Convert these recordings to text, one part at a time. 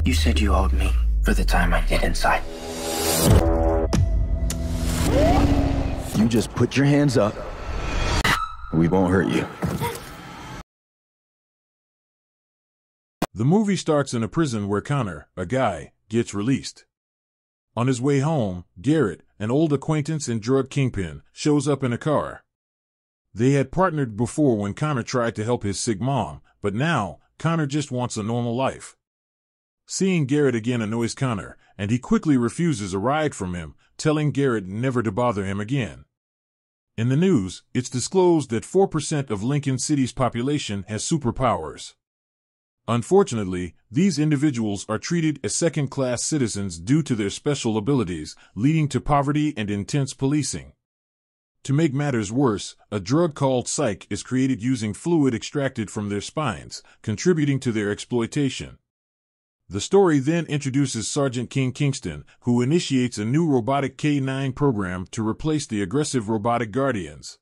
You said you owed me for the time I did inside. You just put your hands up. We won't hurt you. The movie starts in a prison where Connor, a guy, gets released. On his way home, Garrett, an old acquaintance and drug kingpin, shows up in a car. They had partnered before when Connor tried to help his sick mom, but now, Connor just wants a normal life. Seeing Garrett again annoys Connor, and he quickly refuses a ride from him, telling Garrett never to bother him again. In the news, it's disclosed that 4% of Lincoln City's population has superpowers. Unfortunately, these individuals are treated as second-class citizens due to their special abilities, leading to poverty and intense policing. To make matters worse, a drug called Psych is created using fluid extracted from their spines, contributing to their exploitation. The story then introduces Sergeant King Kingston, who initiates a new robotic K-9 program to replace the aggressive robotic Guardians.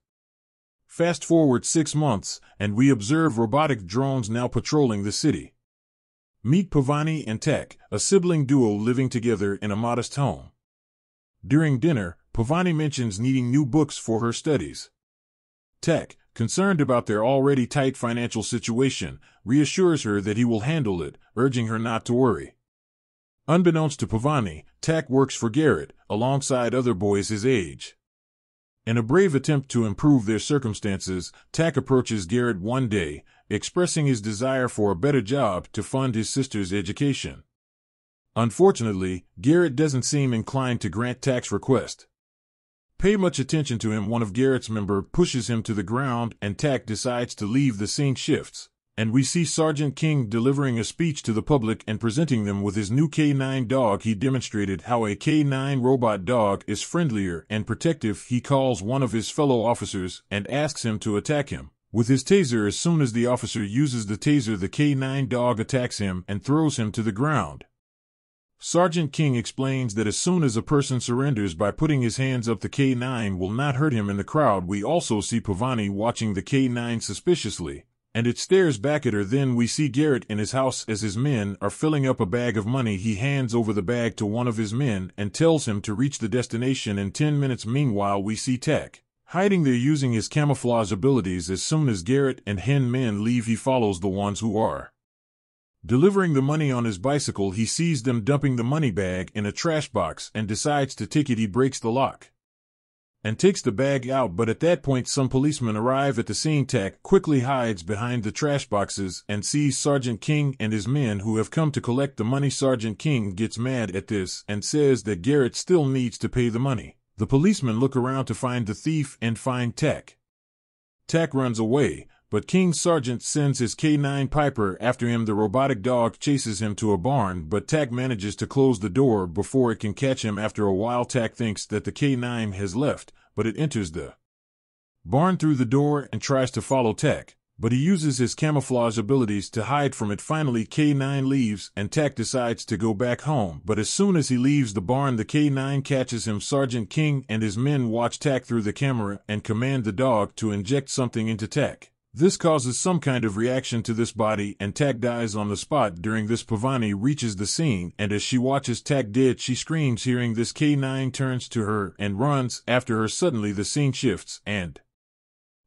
Fast forward 6 months, and we observe robotic drones now patrolling the city. Meet Pavani and Tech, a sibling duo living together in a modest home. During dinner, Pavani mentions needing new books for her studies. Tech, concerned about their already tight financial situation, reassures her that he will handle it, urging her not to worry. Unbeknownst to Pavani, Tech works for Garrett, alongside other boys his age. In a brave attempt to improve their circumstances, Tack approaches Garrett one day, expressing his desire for a better job to fund his sister's education. Unfortunately, Garrett doesn't seem inclined to grant Tack's request. Pay much attention to him. One of Garrett's members pushes him to the ground and Tack decides to leave. The scene shifts, and we see Sergeant King delivering a speech to the public and presenting them with his new K-9 dog. He demonstrated how a K-9 robot dog is friendlier and protective. He calls one of his fellow officers and asks him to attack him with his taser. As soon as the officer uses the taser, the K-9 dog attacks him and throws him to the ground. Sergeant King explains that as soon as a person surrenders by putting his hands up, the K-9 will not hurt him. In the crowd, we also see Pavani watching the K-9 suspiciously, and it stares back at her. Then we see Garrett in his house as his men are filling up a bag of money. He hands over the bag to one of his men and tells him to reach the destination in 10 minutes. Meanwhile, we see Tech hiding there using his camouflage abilities. As soon as Garrett and Hen men leave, he follows the ones who are delivering the money on his bicycle. He sees them dumping the money bag in a trash box and decides to take it. He breaks the lock and takes the bag out, but at that point some policemen arrive at the scene. Tech quickly hides behind the trash boxes and sees Sergeant King and his men who have come to collect the money. Sergeant King gets mad at this and says that Garrett still needs to pay the money. The policemen look around to find the thief and find Tech. Tech runs away, but King's sergeant sends his K-9 Piper after him. The robotic dog chases him to a barn, but Tack manages to close the door before it can catch him. After a while, Tack thinks that the K-9 has left, but it enters the barn through the door and tries to follow Tack, but he uses his camouflage abilities to hide from it. Finally, K-9 leaves and Tack decides to go back home, but as soon as he leaves the barn, the K-9 catches him. Sergeant King and his men watch Tack through the camera and command the dog to inject something into Tack. This causes some kind of reaction to this body and Tack dies on the spot. During this, Pavani reaches the scene, and as she watches Tack dead, she screams. Hearing this, K-9 turns to her and runs after her. Suddenly the scene shifts, and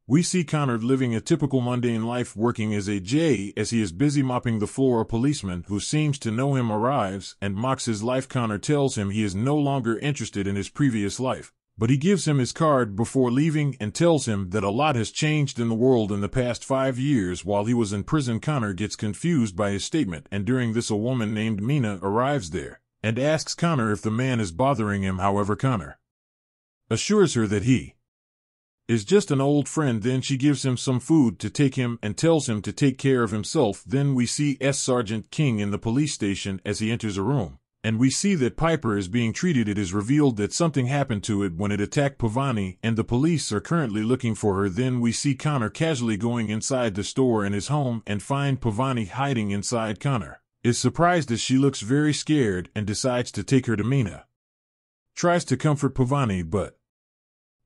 we see Connor living a typical mundane life, working as a J as he is busy mopping the floor. A policeman who seems to know him arrives and mocks his life. Connor tells him he is no longer interested in his previous life, but he gives him his card before leaving and tells him that a lot has changed in the world in the past 5 years. While he was in prison, Connor gets confused by his statement, and during this a woman named Mina arrives there and asks Connor if the man is bothering him. However, Connor assures her that he is just an old friend. Then she gives him some food to take him and tells him to take care of himself. Then we see Sergeant King in the police station as he enters a room, and we see that Piper is being treated. It is revealed that something happened to it when it attacked Pavani, and the police are currently looking for her. Then we see Connor casually going inside the store in his home and find Pavani hiding inside. Connor is surprised as she looks very scared and decides to take her to Mina. Tries to comfort Pavani, but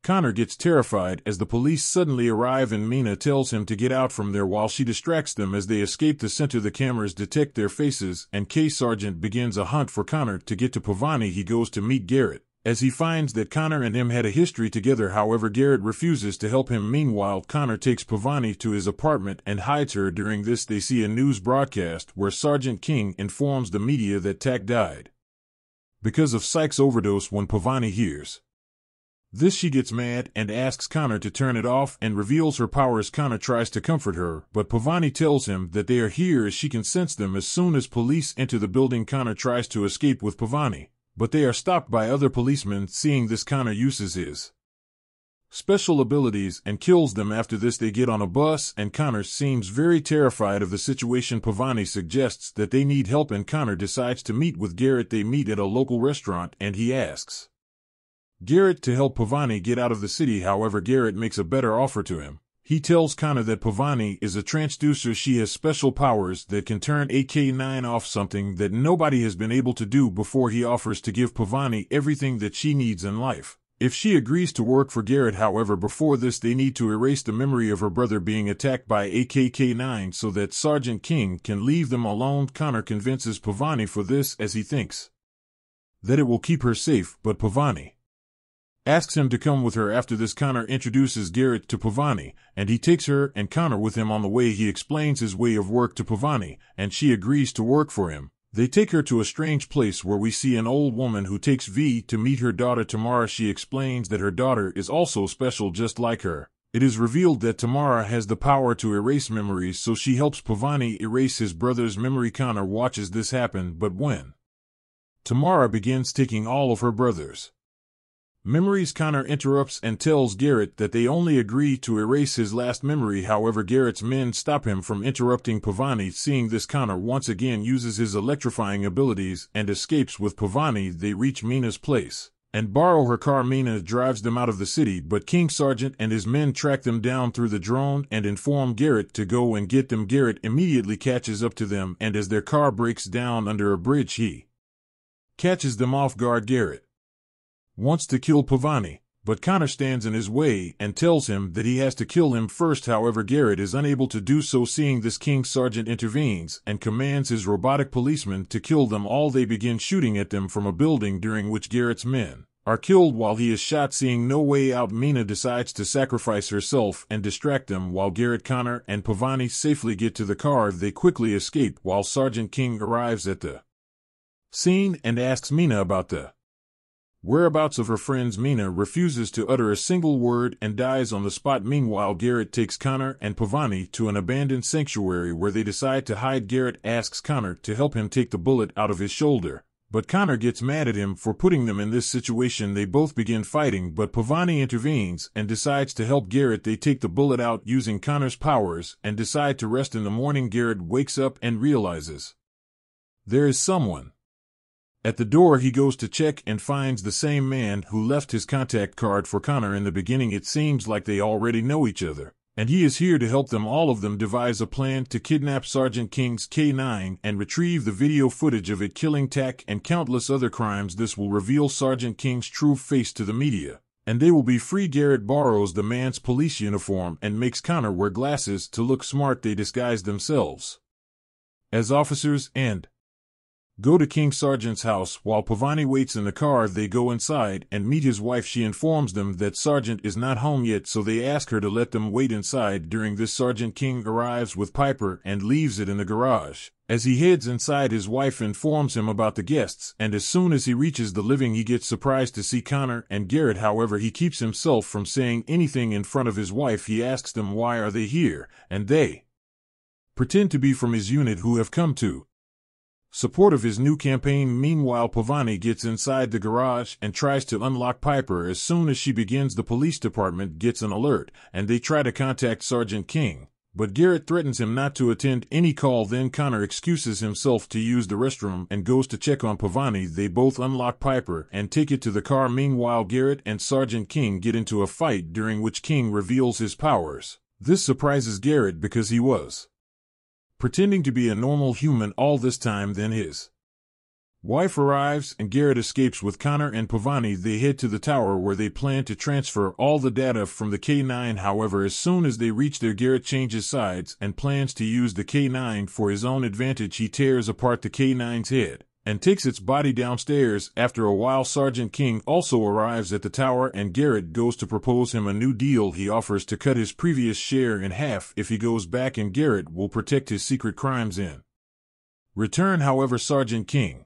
Connor gets terrified as the police suddenly arrive and Mina tells him to get out from there while she distracts them as they escape the center. The cameras detect their faces and K. Sargent begins a hunt for Connor. To get to Pavani, he goes to meet Garrett, as he finds that Connor and him had a history together. However, Garrett refuses to help him. Meanwhile, Connor takes Pavani to his apartment and hides her. During this, they see a news broadcast where Sergeant King informs the media that Tak died because of Sykes' overdose. When Pavani hears this, she gets mad and asks Connor to turn it off and reveals her powers. Connor tries to comfort her, but Pavani tells him that they are here as she can sense them. As soon as police enter the building, Connor tries to escape with Pavani, but they are stopped by other policemen. Seeing this, Connor uses his special abilities and kills them. After this, they get on a bus and Connor seems very terrified of the situation. Pavani suggests that they need help and Connor decides to meet with Garrett. They meet at a local restaurant and he asks Garrett to help Pavani get out of the city. However, Garrett makes a better offer to him. He tells Connor that Pavani is a transducer. She has special powers that can turn AK-9 off, something that nobody has been able to do before. He offers to give Pavani everything that she needs in life if she agrees to work for Garrett. However, before this, they need to erase the memory of her brother being attacked by AK-9 so that Sergeant King can leave them alone. Connor convinces Pavani for this as he thinks that it will keep her safe, but Pavani asks him to come with her. After this, Connor introduces Garrett to Pavani, and he takes her and Connor with him. On the way, he explains his way of work to Pavani, and she agrees to work for him. They take her to a strange place where we see an old woman who takes V to meet her daughter Tamara. She explains that her daughter is also special just like her. It is revealed that Tamara has the power to erase memories, so she helps Pavani erase his brother's memory. Connor watches this happen, but when Tamara begins taking all of her brother's memories, Connor interrupts and tells Garrett that they only agree to erase his last memory. However, Garrett's men stop him from interrupting Pavani. Seeing this, Connor once again uses his electrifying abilities and escapes with Pavani. They reach Mina's place and borrow her car. Mina drives them out of the city, but King Sargent and his men track them down through the drone and inform Garrett to go and get them. Garrett immediately catches up to them, and as their car breaks down under a bridge, he catches them off guard. Garrett wants to kill Pavani, but Connor stands in his way and tells him that he has to kill him first. However, Garrett is unable to do so. Seeing this, King Sargent intervenes and commands his robotic policemen to kill them all. They begin shooting at them from a building, during which Garrett's men are killed while he is shot. Seeing no way out, Mina decides to sacrifice herself and distract them while Garrett, Connor, and Pavani safely get to the car. They quickly escape while Sergeant King arrives at the scene and asks Mina about the whereabouts of her friends. Mina refuses to utter a single word and dies on the spot. Meanwhile, Garrett takes Connor and Pavani to an abandoned sanctuary where they decide to hide. Garrett asks Connor to help him take the bullet out of his shoulder, but Connor gets mad at him for putting them in this situation. They both begin fighting, but Pavani intervenes and decides to help Garrett. They take the bullet out using Connor's powers and decide to rest. In the morning, Garrett wakes up and realizes there is someone at the door. He goes to check and finds the same man who left his contact card for Connor in the beginning. It seems like they already know each other, and he is here to help them. All of them devise a plan to kidnap Sergeant King's K-9 and retrieve the video footage of it killing Tak and countless other crimes. This will reveal Sergeant King's true face to the media, and they will be free. Garrett borrows the man's police uniform and makes Connor wear glasses to look smart. They disguise themselves as officers and go to King Sargent's house. While Pavani waits in the car, they go inside and meet his wife. She informs them that Sargent is not home yet, so they ask her to let them wait inside. During this, Sergeant King arrives with Piper and leaves it in the garage. As he heads inside, his wife informs him about the guests, and as soon as he reaches the living, he gets surprised to see Connor and Garrett. However, he keeps himself from saying anything in front of his wife. He asks them why are they here, and they pretend to be from his unit who have come to support of his new campaign. Meanwhile, Pavani gets inside the garage and tries to unlock Piper. As soon as she begins, the police department gets an alert, and they try to contact Sergeant King, but Garrett threatens him not to attend any call. Then Connor excuses himself to use the restroom and goes to check on Pavani. They both unlock Piper and take it to the car. Meanwhile, Garrett and Sergeant King get into a fight, during which King reveals his powers. This surprises Garrett because he was pretending to be a normal human all this time. Then his Wife arrives and Garrett escapes with Connor and Pavani. They head to the tower where they plan to transfer all the data from the K9. However, as soon as they reach there, Garrett changes sides and plans to use the K9 for his own advantage. He tears apart the K9's head and takes its body downstairs. After a while, Sergeant King also arrives at the tower and Garrett goes to propose him a new deal. He offers to cut his previous share in half if he goes back, and Garrett will protect his secret crimes in return. However, Sergeant King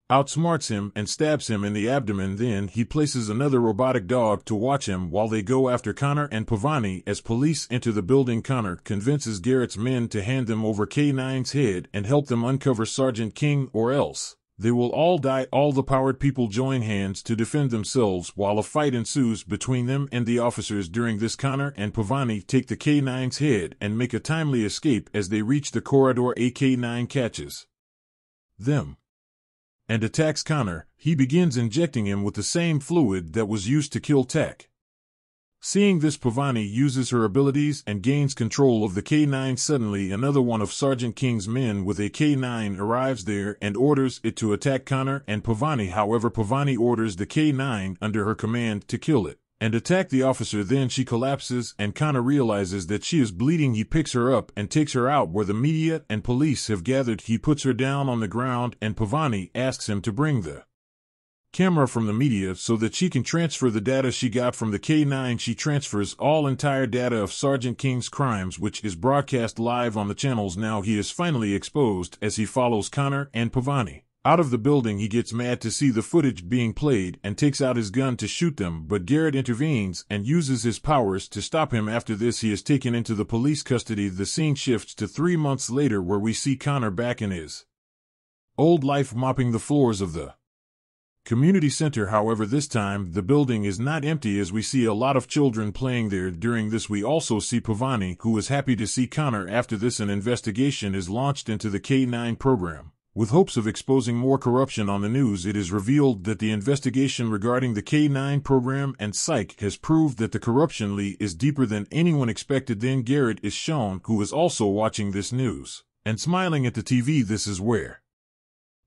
outsmarts him and stabs him in the abdomen. Then he places another robotic dog to watch him while they go after Connor and Pavani. As police enter the building, Connor convinces Garrett's men to hand them over K9's head and help them uncover Sergeant King, or else they will all die. All the powered people join hands to defend themselves while a fight ensues between them and the officers. During this, Connor and Pavani take the K9's head and make a timely escape. As they reach the corridor, a K9 catches them and attacks Connor. He begins injecting him with the same fluid that was used to kill Tech. Seeing this, Pavani uses her abilities and gains control of the K9. Suddenly, another one of Sergeant King's men with a K9 arrives there and orders it to attack Connor and Pavani. However, Pavani orders the K9 under her command to kill it and attack the officer. Then she collapses and Connor realizes that she is bleeding. He picks her up and takes her out where the media and police have gathered. He puts her down on the ground and Pavani asks him to bring the camera from the media so that she can transfer the data she got from the K9. She transfers all entire data of Sergeant King's crimes, which is broadcast live on the channels. Now he is finally exposed as he follows Connor and Pavani out of the building. He gets mad to see the footage being played and takes out his gun to shoot them, but Garrett intervenes and uses his powers to stop him. After this, he is taken into the police custody. The scene shifts to 3 months later, where we see Connor back in his old life mopping the floors of the community center. However, this time the building is not empty, as we see a lot of children playing there. During this, we also see Pavani, who is happy to see Connor. After this, an investigation is launched into the K9 program with hopes of exposing more corruption on the news. It is revealed that the investigation regarding the K9 program and Psych has proved that the corruption is deeper than anyone expected. Then Garrett is shown, who is also watching this news and smiling at the TV. This is where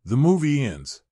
the movie ends.